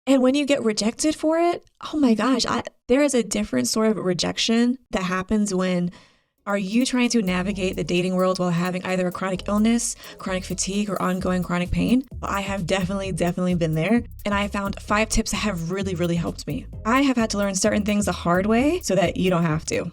And when you get rejected for it, oh my gosh, there is a different sort of rejection that happens when are you trying to navigate the dating world while having either a chronic illness, chronic fatigue, or ongoing chronic pain? I have definitely been there. And I found 5 tips that have really helped me. I have had to learn certain things the hard way so that you don't have to.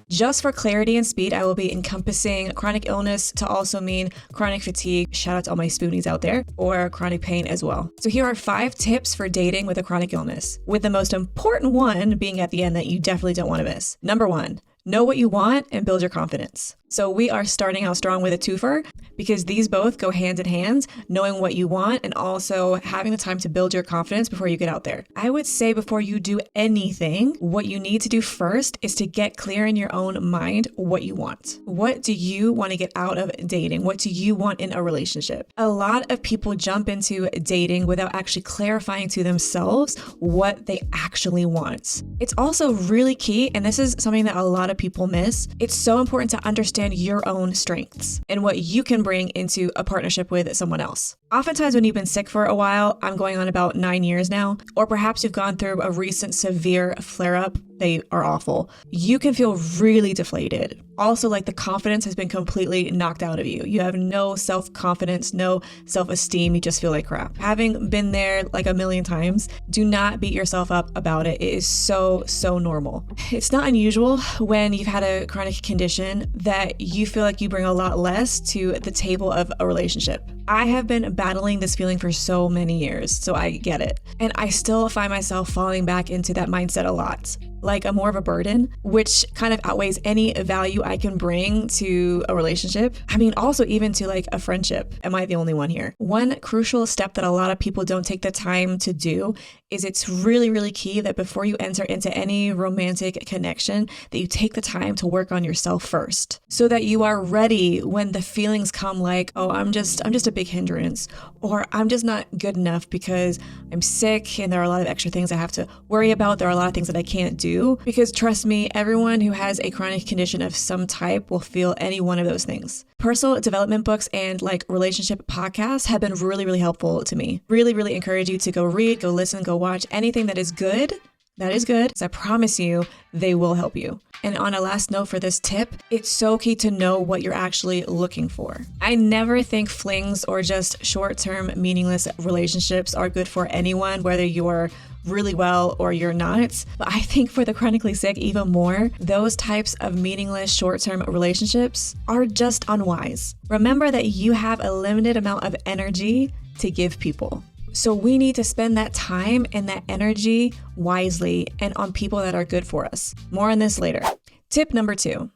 Just for clarity and speed, I will be encompassing chronic illness to also mean chronic fatigue, shout out to all my spoonies out there, or chronic pain as well. So here are 5 tips for dating with a chronic illness, with the most important one being at the end that you definitely don't want to miss. Number 1, know what you want and build your confidence. So we are starting out strong with a twofer because these both go hand in hand, knowing what you want and also having the time to build your confidence before you get out there. I would say before you do anything, what you need to do first is to get clear in your own mind what you want. What do you want to get out of dating? What do you want in a relationship? A lot of people jump into dating without actually clarifying to themselves what they actually want. It's also really key, and this is something that a lot of people miss. It's so important to understand your own strengths and what you can bring into a partnership with someone else. Oftentimes when you've been sick for a while, I'm going on about 9 years now, or perhaps you've gone through a recent severe flare-up, they are awful. You can feel really deflated. Also, like the confidence has been completely knocked out of you. You have no self-confidence, no self-esteem. You just feel like crap. Having been there like a million times, do not beat yourself up about it. It is so normal. It's not unusual when you've had a chronic condition that you feel like you bring a lot less to the table of a relationship. I have been battling this feeling for so many years, so I get it. And I still find myself falling back into that mindset a lot, like a more of a burden, which kind of outweighs any value I can bring to a relationship. I mean, also even to like a friendship. Am I the only one here? One crucial step that a lot of people don't take the time to do is it's really key that before you enter into any romantic connection, that you take the time to work on yourself first so that you are ready when the feelings come like, oh, I'm just a big hindrance, or I'm just not good enough because I'm sick and there are a lot of extra things I have to worry about. There are a lot of things that I can't do, because trust me, everyone who has a chronic condition of some type will feel any one of those things. Personal development books and like relationship podcasts have been really helpful to me. Really encourage you to go read, go listen, go watch anything that is good. That is good, because I promise you, they will help you. And on a last note for this tip, it's so key to know what you're actually looking for. I never think flings or just short-term meaningless relationships are good for anyone, whether you're really well or you're not. But I think for the chronically sick even more, those types of meaningless short-term relationships are just unwise. Remember that you have a limited amount of energy to give people. So we need to spend that time and that energy wisely and on people that are good for us. More on this later. Tip number 2.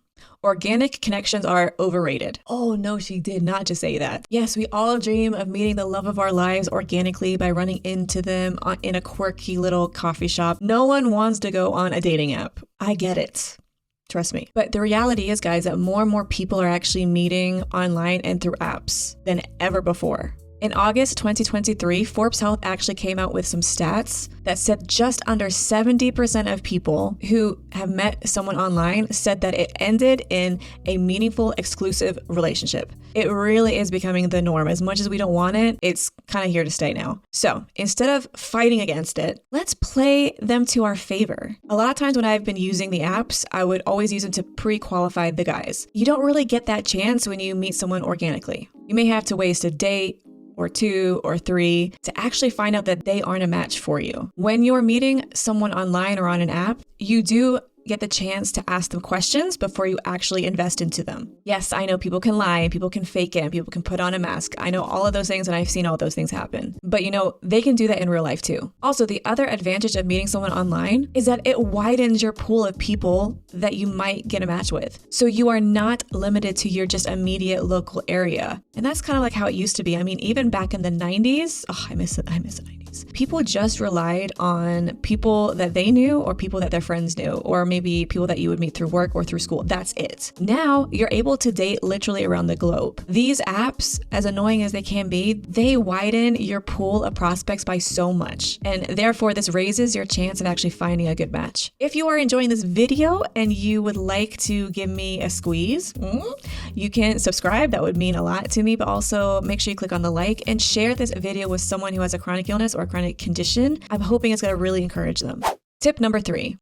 Organic connections are overrated. Oh no, she did not just say that. Yes, we all dream of meeting the love of our lives organically by running into them in a quirky little coffee shop. No one wants to go on a dating app. I get it. Trust me. But the reality is, guys, that more and more people are actually meeting online and through apps than ever before. In August 2023, Forbes Health actually came out with some stats that said just under 70% of people who have met someone online said that it ended in a meaningful, exclusive relationship. It really is becoming the norm. As much as we don't want it, it's kind of here to stay now. So instead of fighting against it, let's play them to our favor. A lot of times when I've been using the apps, I would always use them to pre-qualify the guys. You don't really get that chance when you meet someone organically. You may have to waste a date or 2 or 3 to actually find out that they aren't a match for you. When you're meeting someone online or on an app, you do get the chance to ask them questions before you actually invest into them. Yes, I know people can lie, people can fake it, and people can put on a mask. I know all of those things, and I've seen all those things happen. But you know, they can do that in real life too. Also, the other advantage of meeting someone online is that it widens your pool of people that you might get a match with. So you are not limited to your just immediate local area. And that's kind of like how it used to be. I mean, even back in the 90s, I miss the 90s. past. People just relied on people that they knew or people that their friends knew, or maybe people that you would meet through work or through school. That's it. Now you're able to date literally around the globe. These apps, as annoying as they can be, they widen your pool of prospects by so much. And therefore, this raises your chance of actually finding a good match. If you are enjoying this video and you would like to give me a squeeze, you can subscribe. That would mean a lot to me, but also make sure you click on the like and share this video with someone who has a chronic illness or a chronic condition. I'm hoping it's going to really encourage them. Tip number 3.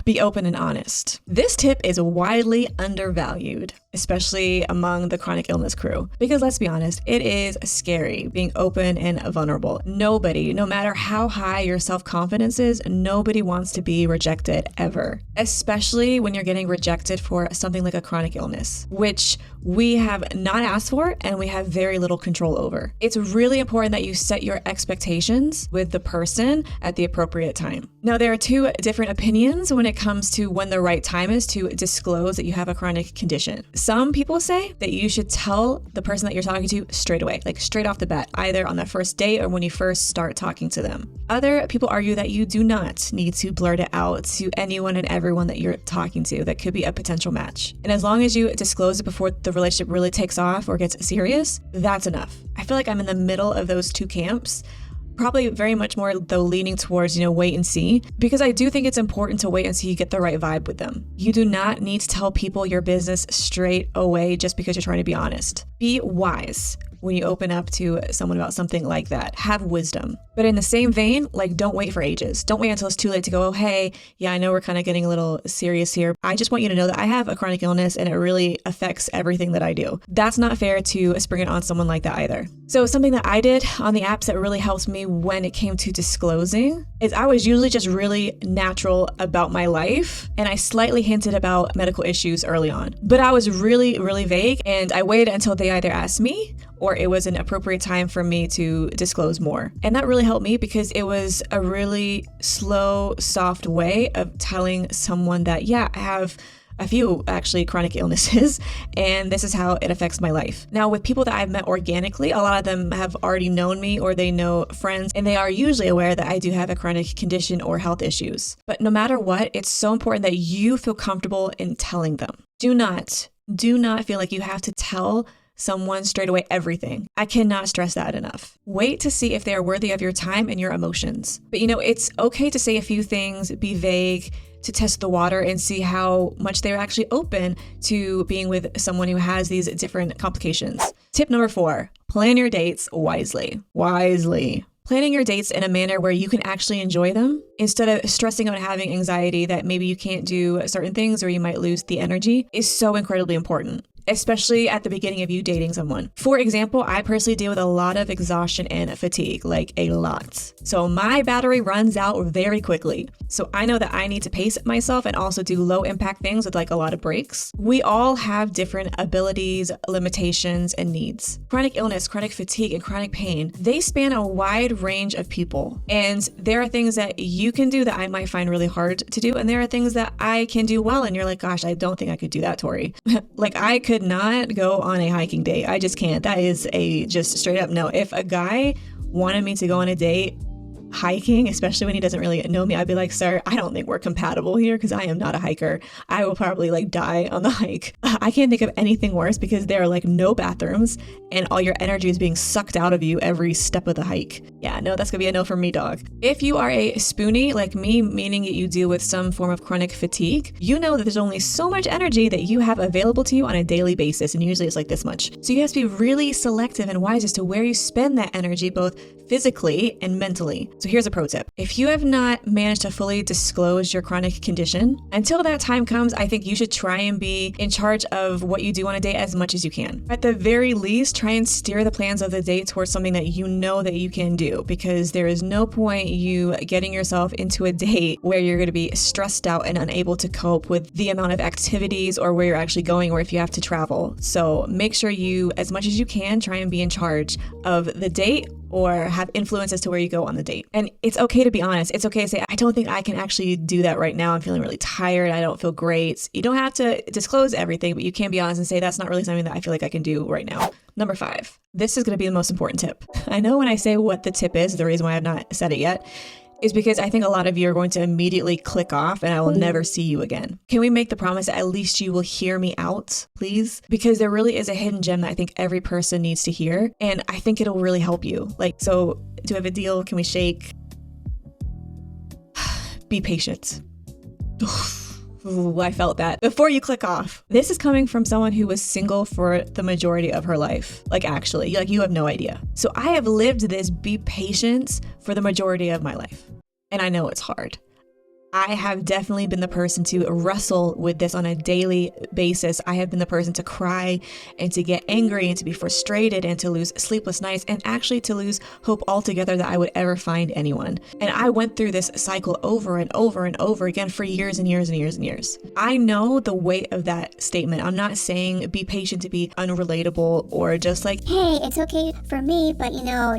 Be open and honest. This tip is widely undervalued, especially among the chronic illness crew, because let's be honest, it is scary being open and vulnerable. Nobody, no matter how high your self-confidence is, nobody wants to be rejected ever, especially when you're getting rejected for something like a chronic illness, which we have not asked for and we have very little control over. It's really important that you set your expectations with the person at the appropriate time. Now, there are 2 different opinions when it comes to when the right time is to disclose that you have a chronic condition. Some people say that you should tell the person that you're talking to straight away, like straight off the bat, either on the first date or when you first start talking to them. Other people argue that you do not need to blurt it out to anyone and everyone that you're talking to that could be a potential match. And as long as you disclose it before the relationship really takes off or gets serious, that's enough. I feel like I'm in the middle of those 2 camps. Probably very much more though leaning towards, wait and see, because I do think it's important to wait until you get the right vibe with them. You do not need to tell people your business straight away just because you're trying to be honest. Be wise when you open up to someone about something like that. Have wisdom. But in the same vein, don't wait for ages. Don't wait until it's too late to go, oh, hey, yeah, I know we're kind of getting a little serious here. I just want you to know that I have a chronic illness and it really affects everything that I do. That's not fair to spring it on someone like that either. So something that I did on the apps that really helped me when it came to disclosing is I was usually just really natural about my life, and I slightly hinted about medical issues early on. But I was really, really vague, and I waited until they either asked me or it was an appropriate time for me to disclose more. And that really helped me because it was a really slow, soft way of telling someone that, yeah, I have a few actually chronic illnesses, and this is how it affects my life. Now, with people that I've met organically, a lot of them have already known me or they know friends, and they are usually aware that I do have a chronic condition or health issues. But no matter what, it's so important that you feel comfortable in telling them. Do not feel like you have to tell someone straight away everything. I cannot stress that enough. Wait to see if they are worthy of your time and your emotions. But it's okay to say a few things, be vague, to test the water and see how much they're actually open to being with someone who has these different complications. Tip number 4, plan your dates wisely. Planning your dates in a manner where you can actually enjoy them instead of stressing out and having anxiety that maybe you can't do certain things or you might lose the energy is so incredibly important, especially at the beginning of you dating someone. For example, I personally deal with a lot of exhaustion and fatigue, like a lot. So my battery runs out very quickly. So I know that I need to pace myself and also do low impact things with a lot of breaks. We all have different abilities, limitations, and needs. Chronic illness, chronic fatigue, and chronic pain, they span a wide range of people. And there are things that you can do that I might find really hard to do. And there are things that I can do well. And you're like, gosh, I don't think I could do that, Tori. I could not go on a hiking date. I just can't. That is a just straight up no. If a guy wanted me to go on a date hiking, especially when he doesn't really know me, I'd be like, sir, I don't think we're compatible here because I am not a hiker. I will probably die on the hike. I can't think of anything worse because there are no bathrooms and all your energy is being sucked out of you every step of the hike. Yeah, no, that's gonna be a no from me, dog. If you are a spoonie like me, meaning that you deal with some form of chronic fatigue, you know that there's only so much energy that you have available to you on a daily basis, and usually it's this much. So you have to be really selective and wise as to where you spend that energy, both physically and mentally. So here's a pro tip. If you have not managed to fully disclose your chronic condition, until that time comes, I think you should try and be in charge of what you do on a date as much as you can. At the very least, try and steer the plans of the date towards something that you know that you can do, because there is no point you getting yourself into a date where you're going to be stressed out and unable to cope with the amount of activities or where you're actually going or if you have to travel. So make sure you, as much as you can, try and be in charge of the date or have influences to where you go on the date. And it's okay to be honest. It's okay to say, I don't think I can actually do that right now. I'm feeling really tired. I don't feel great. You don't have to disclose everything, but you can be honest and say, that's not really something that I feel like I can do right now. Number 5, this is going to be the most important tip. I know when I say what the tip is, the reason why I've not said it yet is because I think a lot of you are going to immediately click off and I will never see you again. Can we make the promise that at least you will hear me out, please? Because there really is a hidden gem that I think every person needs to hear. And I think it'll really help you. Like, so do we have a deal? Can we shake? Be patient. Ooh, I felt that. Before you click off, this is coming from someone who was single for the majority of her life. Like actually, like you have no idea. So I have lived this be patient for the majority of my life. And I know it's hard. I have definitely been the person to wrestle with this on a daily basis. I have been the person to cry and to get angry and to be frustrated and to lose sleepless nights and actually to lose hope altogether that I would ever find anyone. And I went through this cycle over and over and over again for years and years and years and years. I know the weight of that statement. I'm not saying be patient to be unrelatable or just like, hey, it's okay for me, but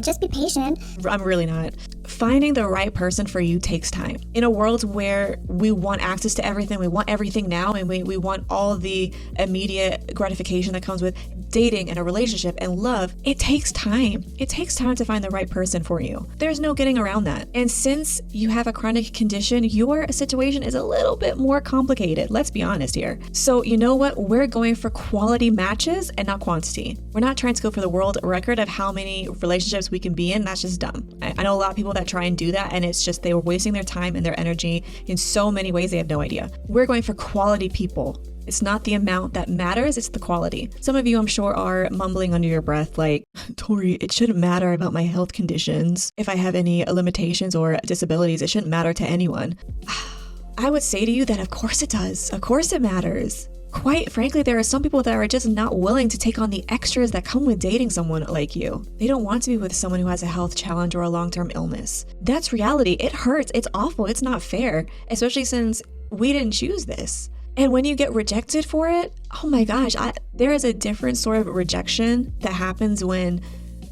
just be patient. I'm really not. Finding the right person for you takes time. In a world where we want access to everything, we want everything now, and we want all the immediate gratification that comes with dating and a relationship and love, it takes time. It takes time to find the right person for you. There's no getting around that. And since you have a chronic condition, your situation is a little bit more complicated. Let's be honest here. So you know what? We're going for quality matches and not quantity. We're not trying to go for the world record of how many relationships we can be in. That's just dumb. I know a lot of people that try and do that, and it's just they were wasting their time and their energy in so many ways they have no idea. We're going for quality people. It's not the amount that matters, it's the quality. Some of you, I'm sure, are mumbling under your breath like, Tori, it shouldn't matter about my health conditions. If I have any limitations or disabilities, it shouldn't matter to anyone. I would say to you that of course it does. Of course it matters. Quite frankly, there are some people that are just not willing to take on the extras that come with dating someone like you. They don't want to be with someone who has a health challenge or a long-term illness. That's reality. It hurts. It's awful. It's not fair, especially since we didn't choose this. And when you get rejected for it, oh my gosh, there is a different sort of rejection that happens when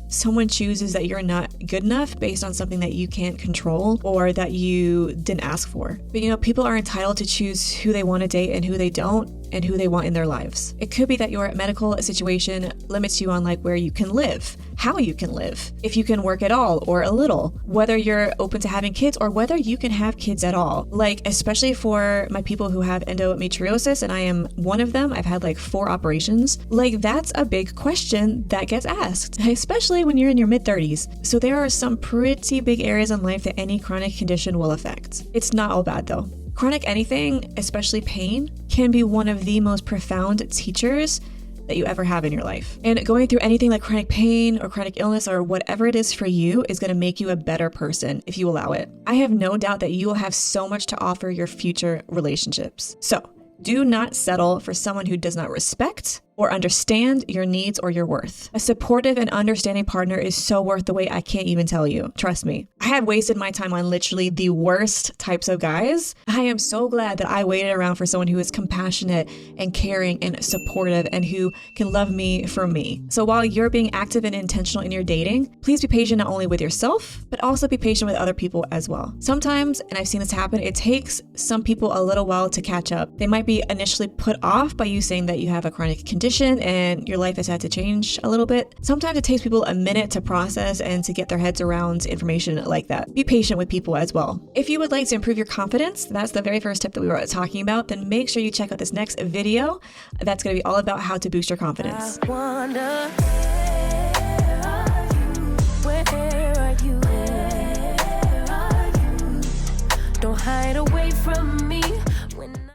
someone chooses that you're not good enough based on something that you can't control or that you didn't ask for. But people are entitled to choose who they want to date and who they don't and who they want in their lives. It could be that your medical situation limits you on like where you can live, how you can live, if you can work at all or a little, whether you're open to having kids or whether you can have kids at all. Like, especially for my people who have endometriosis, and I am one of them, I've had like 4 operations. Like, that's a big question that gets asked, especially when you're in your mid-30s. So there are some pretty big areas in life that any chronic condition will affect. It's not all bad though. Chronic anything, especially pain, can be one of the most profound teachers that you ever have in your life. And going through anything like chronic pain or chronic illness or whatever it is for you is going to make you a better person if you allow it. I have no doubt that you will have so much to offer your future relationships. So do not settle for someone who does not respect or understand your needs or your worth. A supportive and understanding partner is so worth the wait I can't even tell you. Trust me. I have wasted my time on literally the worst types of guys. I am so glad that I waited around for someone who is compassionate and caring and supportive and who can love me for me. So while you're being active and intentional in your dating, please be patient not only with yourself, but also be patient with other people as well. Sometimes, and I've seen this happen, it takes some people a little while to catch up. They might be initially put off by you saying that you have a chronic condition and your life has had to change a little bit. Sometimes it takes people a minute to process and to get their heads around information like that. Be patient with people as well. If you would like to improve your confidence, that's the very first tip that we were talking about, then make sure you check out this next video. That's going to be all about how to boost your confidence.